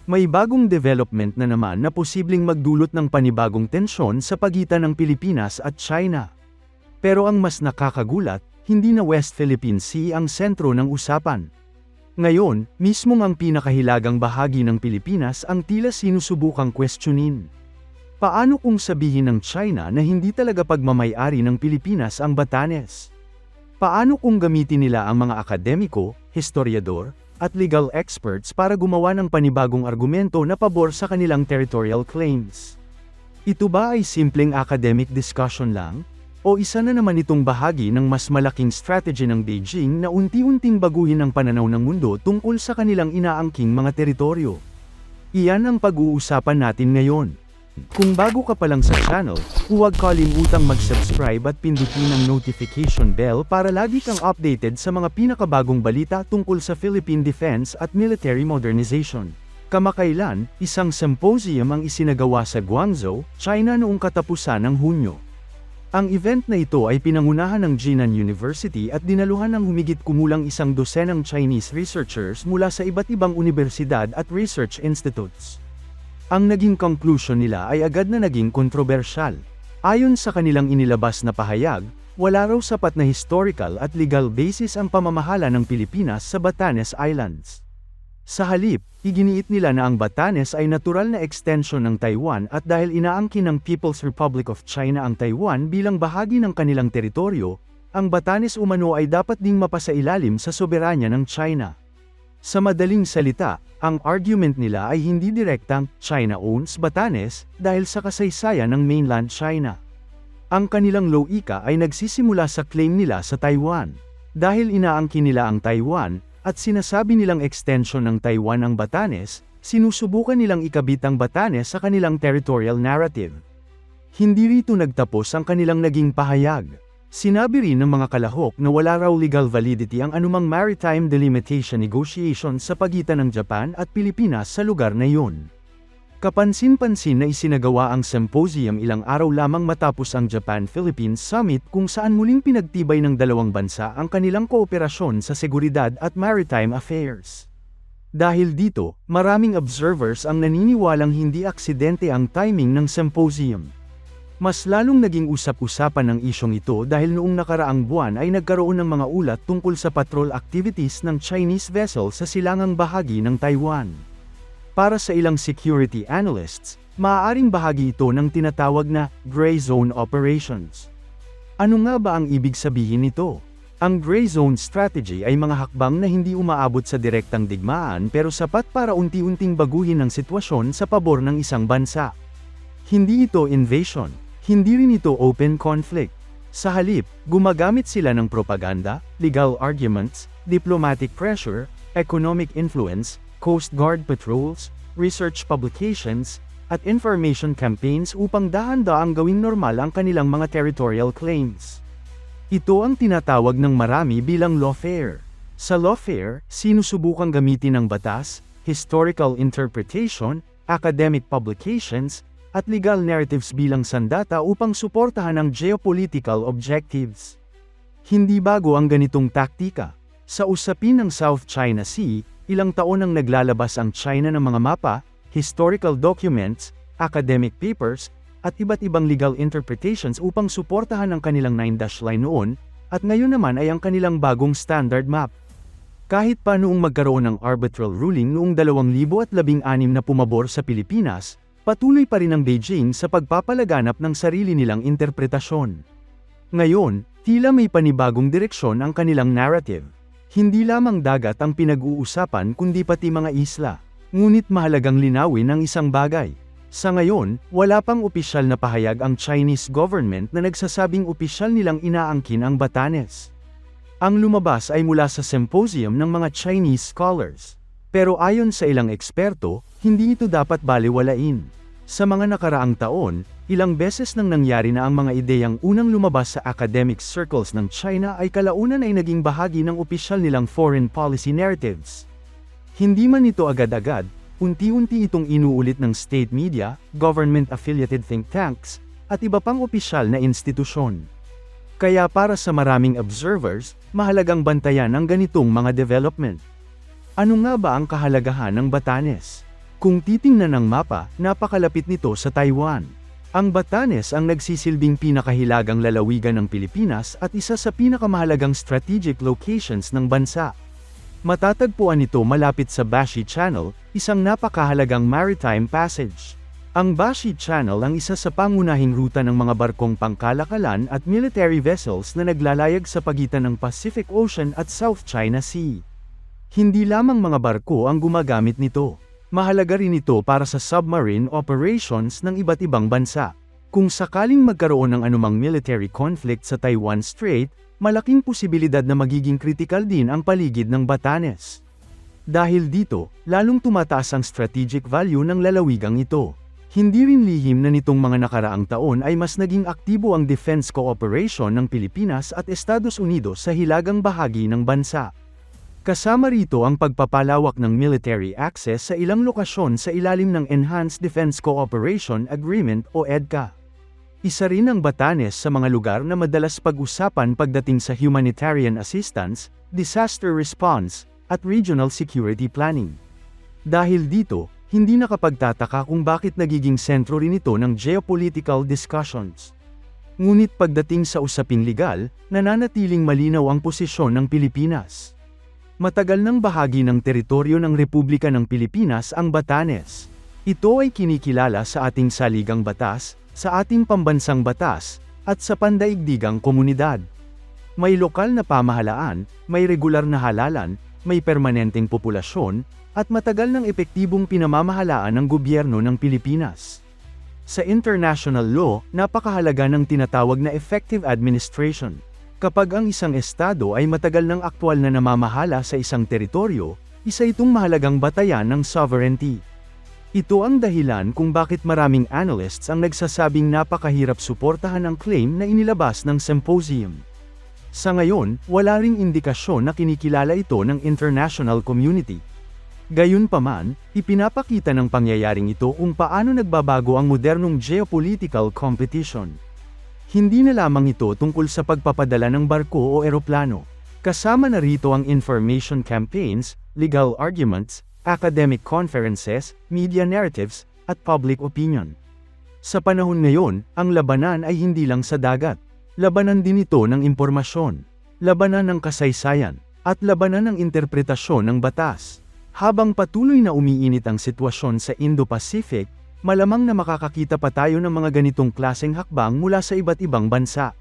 May bagong development na naman na posibleng magdulot ng panibagong tensyon sa pagitan ng Pilipinas at China. Pero ang mas nakakagulat, hindi na West Philippine Sea ang sentro ng usapan. Ngayon, mismong ang pinakahilagang bahagi ng Pilipinas ang tila sinusubukang questionin. Paano kung sabihin ng China na hindi talaga pagmamay-ari ng Pilipinas ang Batanes? Paano kung gamitin nila ang mga akademiko, historiador, at legal experts para gumawa ng panibagong argumento na pabor sa kanilang territorial claims? Ito ba ay simpleng academic discussion lang? O isa na naman itong bahagi ng mas malaking strategy ng Beijing na unti-unting baguhin ang pananaw ng mundo tungkol sa kanilang inaangking mga teritoryo? Iyan ang pag-uusapan natin ngayon. Kung bago ka pa lang sa channel, huwag kalimutang mag-subscribe at pindutin ang notification bell para lagi kang updated sa mga pinakabagong balita tungkol sa Philippine defense at military modernization. Kamakailan, isang symposium ang isinagawa sa Guangzhou, China noong katapusan ng Hunyo. Ang event na ito ay pinangunahan ng Jinan University at dinaluhan ng humigit kumulang 100 Chinese researchers mula sa iba't ibang universidad at research institutes. Ang naging conclusion nila ay agad na naging kontrobersyal. Ayon sa kanilang inilabas na pahayag, wala raw sapat na historical at legal basis ang pamamahala ng Pilipinas sa Batanes Islands. Sa halip, iginiit nila na ang Batanes ay natural na extension ng Taiwan at dahil inaangkin ng People's Republic of China ang Taiwan bilang bahagi ng kanilang teritoryo, ang Batanes umano ay dapat ding mapasailalim sa soberanya ng China. Sa madaling salita, ang argument nila ay hindi direktang China owns Batanes dahil sa kasaysayan ng mainland China. Ang kanilang loika ay nagsisimula sa claim nila sa Taiwan. Dahil inaangkin nila ang Taiwan, at sinasabi nilang extension ng Taiwan ang Batanes, sinusubukan nilang ikabit ang Batanes sa kanilang territorial narrative. Hindi rito nagtapos ang kanilang naging pahayag. Sinabi rin ng mga kalahok na wala raw legal validity ang anumang maritime delimitation negotiations sa pagitan ng Japan at Pilipinas sa lugar na iyon. Kapansin-pansin na isinagawa ang symposium ilang araw lamang matapos ang Japan-Philippines Summit kung saan muling pinagtibay ng dalawang bansa ang kanilang kooperasyon sa seguridad at maritime affairs. Dahil dito, maraming observers ang naniniwalang hindi aksidente ang timing ng symposium. Mas lalong naging usap-usapan ng isyong ito dahil noong nakaraang buwan ay nagkaroon ng mga ulat tungkol sa patrol activities ng Chinese vessel sa silangang bahagi ng Taiwan. Para sa ilang security analysts, maaaring bahagi ito ng tinatawag na gray zone operations. Ano nga ba ang ibig sabihin nito? Ang gray zone strategy ay mga hakbang na hindi umaabot sa direktang digmaan pero sapat para unti-unting baguhin ang sitwasyon sa pabor ng isang bansa. Hindi ito invasion. Hindi rin ito open conflict. Sa halip, gumagamit sila ng propaganda, legal arguments, diplomatic pressure, economic influence, Coast Guard patrols, research publications, at information campaigns upang dahan-daang gawing normal ang kanilang mga territorial claims. Ito ang tinatawag ng marami bilang lawfare. Sa lawfare, sinusubukang gamitin ng batas, historical interpretation, academic publications, at legal narratives bilang sandata upang suportahan ang geopolitical objectives. Hindi bago ang ganitong taktika. Sa usapin ng South China Sea, ilang taon nang naglalabas ang China ng mga mapa, historical documents, academic papers, at iba't ibang legal interpretations upang suportahan ang kanilang 9-dash line noon, at ngayon naman ay ang kanilang bagong standard map. Kahit pa noong magkaroon ng arbitral ruling noong 2016 na pumabor sa Pilipinas, patuloy pa rin ang Beijing sa pagpapalaganap ng sarili nilang interpretasyon. Ngayon, tila may panibagong direksyon ang kanilang narrative. Hindi lamang dagat ang pinag-uusapan kundi pati mga isla. Ngunit mahalagang linawin ang isang bagay. Sa ngayon, wala pang opisyal na pahayag ang Chinese government na nagsasabing opisyal nilang inaangkin ang Batanes. Ang lumabas ay mula sa symposium ng mga Chinese scholars. Pero ayon sa ilang eksperto, hindi ito dapat balewalain. Sa mga nakaraang taon, ilang beses nang nangyari na ang mga ideyang unang lumabas sa academic circles ng China ay kalaunan ay naging bahagi ng opisyal nilang foreign policy narratives. Hindi man ito agad-agad, unti-unti itong inuulit ng state media, government-affiliated think tanks, at iba pang opisyal na institusyon. Kaya para sa maraming observers, mahalagang bantayan ang ganitong mga development. Ano nga ba ang kahalagahan ng Batanes? Kung titingnan ng mapa, napakalapit nito sa Taiwan. Ang Batanes ang nagsisilbing pinakahilagang lalawigan ng Pilipinas at isa sa pinakamahalagang strategic locations ng bansa. Matatagpuan ito malapit sa Bashi Channel, isang napakahalagang maritime passage. Ang Bashi Channel ang isa sa pangunahing ruta ng mga barkong pangkalakalan at military vessels na naglalayag sa pagitan ng Pacific Ocean at South China Sea. Hindi lamang mga barko ang gumagamit nito. Mahalaga rin ito para sa submarine operations ng iba't ibang bansa. Kung sakaling magkaroon ng anumang military conflict sa Taiwan Strait, malaking posibilidad na magiging kritikal din ang paligid ng Batanes. Dahil dito, lalong tumataas ang strategic value ng lalawigang ito. Hindi rin lihim na nitong mga nakaraang taon ay mas naging aktibo ang defense cooperation ng Pilipinas at Estados Unidos sa hilagang bahagi ng bansa. Kasama rito ang pagpapalawak ng military access sa ilang lokasyon sa ilalim ng Enhanced Defense Cooperation Agreement o EDCA. Isa rin ang Batanes sa mga lugar na madalas pag-usapan pagdating sa humanitarian assistance, disaster response, at regional security planning. Dahil dito, hindi nakapagtataka kung bakit nagiging sentro rin ito ng geopolitical discussions. Ngunit pagdating sa usaping legal, nananatiling malinaw ang posisyon ng Pilipinas. Matagal ng bahagi ng teritoryo ng Republika ng Pilipinas ang Batanes. Ito ay kinikilala sa ating saligang batas, sa ating pambansang batas, at sa pandaigdigang komunidad. May lokal na pamahalaan, may regular na halalan, may permanenteng populasyon, at matagal ng epektibong pinamamahalaan ng gobyerno ng Pilipinas. Sa international law, napakahalaga ng tinatawag na effective administration. Kapag ang isang estado ay matagal ng aktwal na namamahala sa isang teritoryo, isa itong mahalagang batayan ng sovereignty. Ito ang dahilan kung bakit maraming analysts ang nagsasabing napakahirap suportahan ang claim na inilabas ng symposium. Sa ngayon, wala ring indikasyon na kinikilala ito ng international community. Gayunpaman, ipinapakita ng pangyayaring ito kung paano nagbabago ang modernong geopolitical competition. Hindi na lamang ito tungkol sa pagpapadala ng barko o eroplano. Kasama na rito ang information campaigns, legal arguments, academic conferences, media narratives, at public opinion. Sa panahon ngayon, ang labanan ay hindi lang sa dagat. Labanan din ito ng impormasyon, labanan ng kasaysayan, at labanan ng interpretasyon ng batas. Habang patuloy na umiinit ang sitwasyon sa Indo-Pacific, malamang na makakakita pa tayo ng mga ganitong klaseng hakbang mula sa iba't ibang bansa.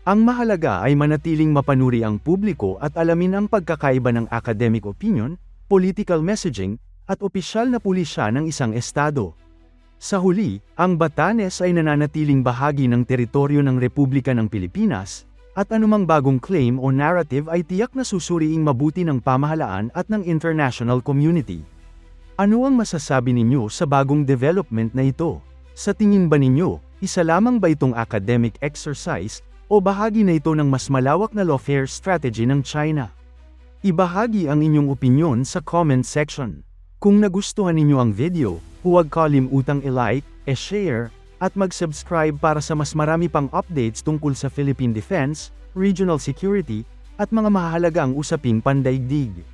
Ang mahalaga ay manatiling mapanuri ang publiko at alamin ang pagkakaiba ng academic opinion, political messaging, at opisyal na pulisya ng isang estado. Sa huli, ang Batanes ay nananatiling bahagi ng teritoryo ng Republika ng Pilipinas, at anumang bagong claim o narrative ay tiyak na susuriing mabuti ng pamahalaan at ng international community. Ano ang masasabi ninyo sa bagong development na ito? Sa tingin ba ninyo, isa lamang ba itong academic exercise, o bahagi na ito ng mas malawak na lawfare strategy ng China? Ibahagi ang inyong opinyon sa comment section. Kung nagustuhan ninyo ang video, huwag kalimutang i-like, i-share, at mag-subscribe para sa mas marami pang updates tungkol sa Philippine defense, regional security, at mga mahahalagang usaping pandaigdig.